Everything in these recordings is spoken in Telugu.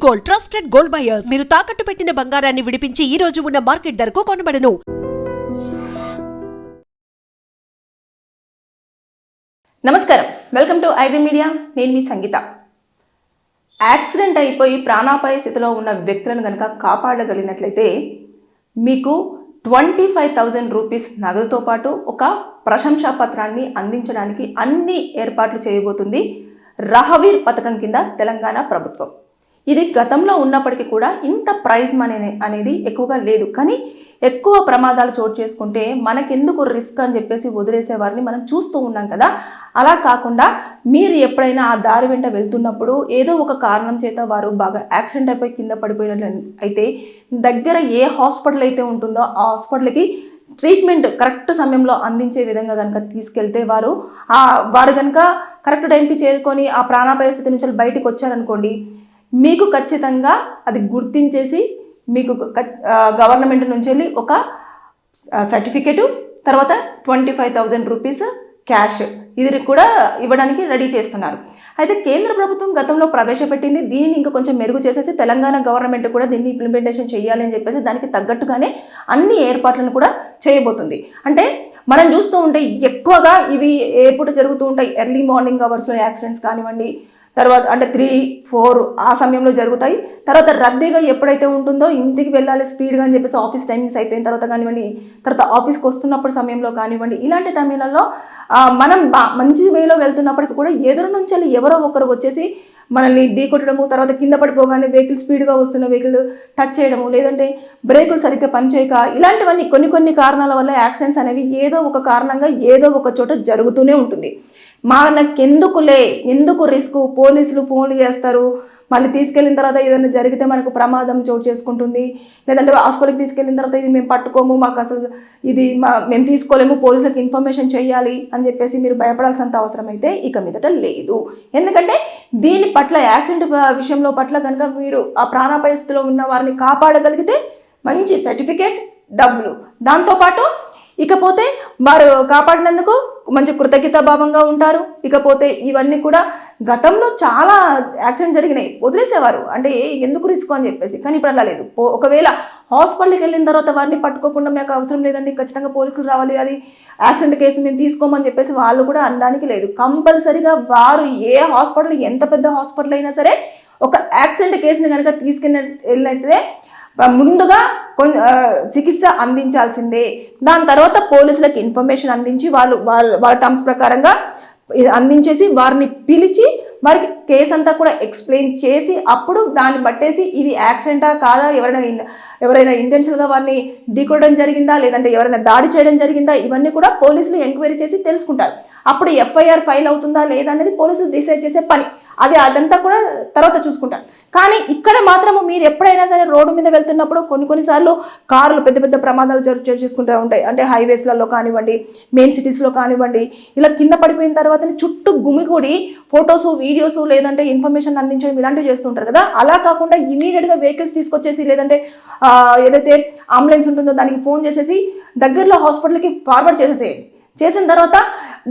గోల్డ్ ట్రస్టెడ్ గోల్డ్ బయర్స్ మీరు తాకట్టు పెట్టిన బంగారాన్ని విడిపించి ఈ రోజు ఉన్న మార్కెట్ ధరకు కొనబడను. నమస్కారం, వెల్కమ్ టు ఐడ్రీ మీడియా. నేను మీ సంగీత. యాక్సిడెంట్ అయిపోయి ప్రాణాపాయ స్థితిలో ఉన్న వ్యక్తులను కనుక కాపాడగలిగినట్లయితే మీకు 25,000 రూపీస్ నగదుతో పాటు ఒక ప్రశంసా పత్రాన్ని అందించడానికి అన్ని ఏర్పాట్లు చేయబోతుంది రహవీర్ పథకం కింద తెలంగాణ ప్రభుత్వం. ఇది గతంలో ఉన్నప్పటికీ కూడా ఇంత ప్రైజ్ మనీ అనేది ఎక్కువగా లేదు, కానీ ఎక్కువ ప్రమాదాలు చోటు చేసుకుంటే మనకెందుకు రిస్క్ అని చెప్పేసి వదిలేసే వారిని మనం చూస్తూ ఉన్నాం కదా. అలా కాకుండా మీరు ఎప్పుడైనా ఆ దారి వెంట వెళ్తున్నప్పుడు ఏదో ఒక కారణం చేత వారు బాగా యాక్సిడెంట్ అయిపోయి కింద పడిపోయినట్లు అయితే దగ్గర ఏ హాస్పిటల్ అయితే ఉంటుందో ఆ హాస్పిటల్కి ట్రీట్మెంట్ కరెక్ట్ సమయంలో అందించే విధంగా కనుక తీసుకెళ్తే వారు కనుక కరెక్ట్ టైంకి చేరుకొని ఆ ప్రాణాపాయ స్థితి నుంచి బయటకు వచ్చారనుకోండి, మీకు ఖచ్చితంగా అది గుర్తించేసి మీకు గవర్నమెంట్ నుంచి వెళ్ళి ఒక సర్టిఫికేటు, తర్వాత 25,000 రూపీస్ క్యాష్ ఇది కూడా ఇవ్వడానికి రెడీ చేస్తున్నారు. అయితే కేంద్ర ప్రభుత్వం గతంలో ప్రవేశపెట్టింది, దీన్ని ఇంకా కొంచెం మెరుగు చేసేసి తెలంగాణ గవర్నమెంట్ కూడా దీన్ని ఇంప్లిమెంటేషన్ చేయాలి అని చెప్పేసి దానికి తగ్గట్టుగానే అన్ని ఏర్పాట్లను కూడా చేయబోతుంది. అంటే మనం చూస్తూ ఉంటే ఎక్కువగా ఇవి ఎప్పుడు జరుగుతూ ఉంటాయి, ఎర్లీ మార్నింగ్ అవర్స్లో యాక్సిడెంట్స్ కానివ్వండి, తర్వాత అంటే 3-4 ఆ సమయంలో జరుగుతాయి. తర్వాత రద్దీగా ఎప్పుడైతే ఉంటుందో ఇంటికి వెళ్ళాలి స్పీడ్గా అని చెప్పేసి ఆఫీస్ టైమింగ్స్ అయిపోయిన తర్వాత కానివ్వండి, తర్వాత ఆఫీస్కి వస్తున్నప్పుడు సమయంలో కానివ్వండి, ఇలాంటి టైంలలో మనం మంచి వేలో వెళ్తున్నప్పటికీ కూడా ఎదురు నుంచి ఎవరో ఒకరు వచ్చేసి మనల్ని ఢీకొట్టడము, తర్వాత కింద పడిపోగానే వెహికల్ స్పీడ్గా వస్తున్న వెహికల్ టచ్ చేయడము, లేదంటే బ్రేకులు సరిగ్గా పనిచేయక, ఇలాంటివన్నీ కొన్ని కారణాల వల్ల యాక్సిడెంట్స్ అనేవి ఏదో ఒక కారణంగా ఏదో ఒక చోట జరుగుతూనే ఉంటుంది. మనకెందుకులే, ఎందుకు రిస్క్, పోలీసులు ఫోన్లు చేస్తారు, మళ్ళీ తీసుకెళ్ళిన తర్వాత ఏదైనా జరిగితే మనకు ప్రమాదం చోటు చేసుకుంటుంది, లేదంటే హాస్పిటల్కి తీసుకెళ్ళిన తర్వాత ఇది మేము పట్టుకోము, మాకు అసలు ఇది మేము తీసుకోలేము, పోలీసులకు ఇన్ఫర్మేషన్ చేయాలి అని చెప్పేసి మీరు భయపడాల్సినంత అవసరం అయితే ఇక మీదట లేదు. ఎందుకంటే దీని పట్ల యాక్సిడెంట్ విషయంలో పట్ల కనుక మీరు ఆ ప్రాణాపాయ స్థితిలో ఉన్న వారిని కాపాడగలిగితే మంచి సర్టిఫికేట్, డబ్బులు, దాంతోపాటు ఇకపోతే వారు కాపాడినందుకు మంచి కృతజ్ఞతాభావంగా ఉంటారు. ఇకపోతే ఇవన్నీ కూడా గతంలో చాలా యాక్సిడెంట్ జరిగినాయి, వదిలేసేవారు, అంటే ఎందుకు రిస్క్ అని చెప్పేసి. కానీ ఇప్పుడు అలా లేదు. ఒకవేళ హాస్పిటల్కి వెళ్ళిన తర్వాత వారిని పట్టుకోకుండా మాకు అవసరం లేదండి, ఖచ్చితంగా పోలీసులు రావాలి, అది యాక్సిడెంట్ కేసు మేము తీసుకోమని చెప్పేసి వాళ్ళు కూడా అనడానికి లేదు. కంపల్సరీగా వారు ఏ హాస్పిటల్, ఎంత పెద్ద హాస్పిటల్ అయినా సరే ఒక యాక్సిడెంట్ కేసుని కనుక వెళ్ళినట్లయితే ముందుగా చికిత్స అందించాల్సిందే. దాని తర్వాత పోలీసులకు ఇన్ఫర్మేషన్ అందించి వాళ్ళ టర్మ్స్ ప్రకారంగా అందించేసి వారిని పిలిచి వారికి కేసు అంతా కూడా ఎక్స్ప్లెయిన్ చేసి అప్పుడు దాన్ని బట్టేసి ఇది యాక్సిడెంటా కాదా, ఎవరైనా ఇంటెన్షనల్గా వారిని ఢీకొట్టడం జరిగిందా, లేదంటే ఎవరైనా దాడి చేయడం జరిగిందా, ఇవన్నీ కూడా పోలీసులు ఎంక్వైరీ చేసి తెలుసుకుంటారు. అప్పుడు ఎఫ్ఐఆర్ ఫైల్ అవుతుందా లేదా అనేది పోలీసులు డిసైడ్ చేసే పని. అదంతా కూడా తర్వాత చూసుకుంటారు. కానీ ఇక్కడ మాత్రము మీరు ఎప్పుడైనా సరే రోడ్డు మీద వెళ్తున్నప్పుడు కొన్నిసార్లు కార్లు పెద్ద ప్రమాదాలు చేసుకుంటూ ఉంటాయి. అంటే హైవేస్లలో కానివ్వండి, మెయిన్ సిటీస్లో కానివ్వండి, ఇలా కింద పడిపోయిన తర్వాత చుట్టూ గుమిగూడి ఫొటోస్, వీడియోస్, లేదంటే ఇన్ఫర్మేషన్ అందించడం ఇలాంటివి చేస్తుంటారు కదా. అలా కాకుండా ఇమీడియట్గా వెహికల్స్ తీసుకొచ్చేసి, లేదంటే ఏదైతే అంబులెన్స్ ఉంటుందో దానికి ఫోన్ చేసేసి దగ్గరలో హాస్పిటల్కి ఫార్వర్డ్ చేసిన తర్వాత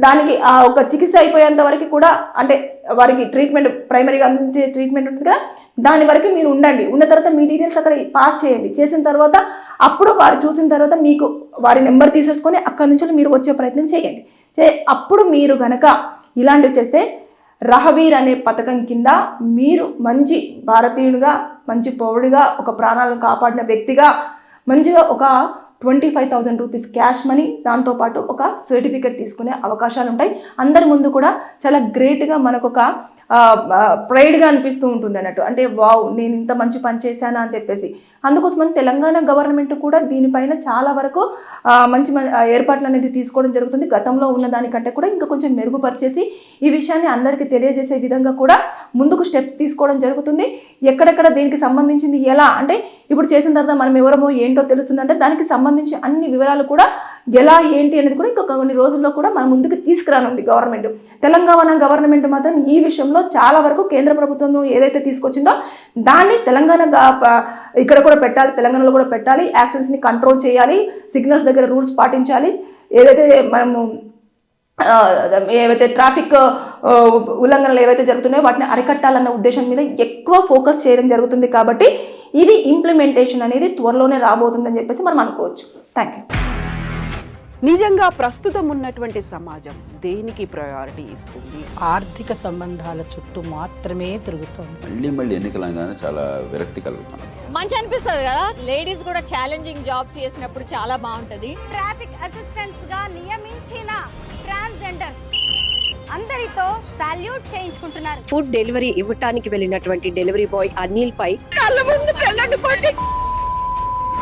దానికి ఒక చికిత్స అయిపోయేంత వరకు కూడా, అంటే వారికి ట్రీట్మెంట్ ప్రైమరీగా అందించే ట్రీట్మెంట్ ఉంటుంది కదా, దాని వరకు మీరు ఉండండి. ఉన్న తర్వాత మీ డీటెయిల్స్ అక్కడ పాస్ చేయండి. చేసిన తర్వాత అప్పుడు వారు చూసిన తర్వాత మీకు వారి నెంబర్ తీసేసుకొని అక్కడి నుంచి మీరు వచ్చే ప్రయత్నం చేయండి. అప్పుడు మీరు గనక ఇలాంటివి చేస్తే రహవీర్ అనే పథకం కింద మీరు మంచి భారతీయుడిగా, మంచి పౌరుడిగా, ఒక ప్రాణాలను కాపాడిన వ్యక్తిగా మంచిగా ఒక 25,000 రూపీస్ క్యాష్ మనీ, దాంతోపాటు ఒక సర్టిఫికేట్ తీసుకునే అవకాశాలు ఉంటాయి. అందరి ముందు కూడా చాలా గ్రేట్గా మనకు ఒక ప్రైడ్గా అనిపిస్తూ ఉంటుంది అన్నట్టు. అంటే వావ్, నేను ఇంత మంచి పని చేశానా అని చెప్పేసి. అందుకోసమని తెలంగాణ గవర్నమెంట్ కూడా దీనిపైన చాలా వరకు మంచి ఏర్పాట్లు అనేది తీసుకోవడం జరుగుతుంది. గతంలో ఉన్న దానికంటే కూడా ఇంకా కొంచెం మెరుగుపరిచేసి ఈ విషయాన్ని అందరికీ తెలియజేసే విధంగా కూడా ముందుకు స్టెప్స్ తీసుకోవడం జరుగుతుంది. ఎక్కడెక్కడ దీనికి సంబంధించింది ఎలా అంటే ఇప్పుడు చేసిన తర్వాత మనం ఎవరమో ఏంటో తెలుస్తుందంటే దానికి సంబంధించి అన్ని వివరాలు కూడా ఎలా ఏంటి అనేది కూడా ఇంకొక కొన్ని రోజుల్లో కూడా మన ముందుకు తీసుకురానుంది గవర్నమెంట్. తెలంగాణ గవర్నమెంట్ మాత్రం ఈ విషయంలో చాలా వరకు కేంద్ర ప్రభుత్వం ఏదైతే తీసుకొచ్చిందో దాన్ని తెలంగాణ ఇక్కడ కూడా పెట్టాలి, తెలంగాణలో కూడా పెట్టాలి, యాక్సిడెంట్స్ని కంట్రోల్ చేయాలి, సిగ్నల్స్ దగ్గర రూల్స్ పాటించాలి, ఏదైతే మనము ఏవైతే ట్రాఫిక్ ఉల్లంఘనలు ఏవైతే జరుగుతున్నాయో వాటిని అరికట్టాలన్న ఉద్దేశం మీద ఎక్కువ ఫోకస్ చేయడం జరుగుతుంది. కాబట్టి ఇది ఇంప్లిమెంటేషన్ అనేది త్వరలోనే రాబోతుందని చెప్పేసి మనం అనుకోవచ్చు. Thank you. నిజంగా ప్రస్తుతం ఉన్నటువంటి సమాజం దేనికి ప్రయారిటీ ఇస్తుంది? ఆర్థిక సంబంధాల చుట్టూ మాత్రమే తిరుగుతోంది. మళ్ళీ ఎన్నికలంగానే చాలా విరక్తి కలుగుతాను. మంచి అనిపిస్తుంది కదా, లేడీస్ కూడా ఛాలెంజింగ్ జాబ్స్ చేసినప్పుడు చాలా బాగుంటది. ట్రాఫిక్ అసిస్టెంట్స్ గా నియమించిన ట్రాన్స్జెండర్స్ అందరితో సాల్యూట్ చేయించుకుంటున్నారు. ఫుడ్ డెలివరీ ఇవ్వటానికి వెళ్ళినటువంటి డెలివరీ బాయ్ అనిల్ పై కళ్ళ ముందు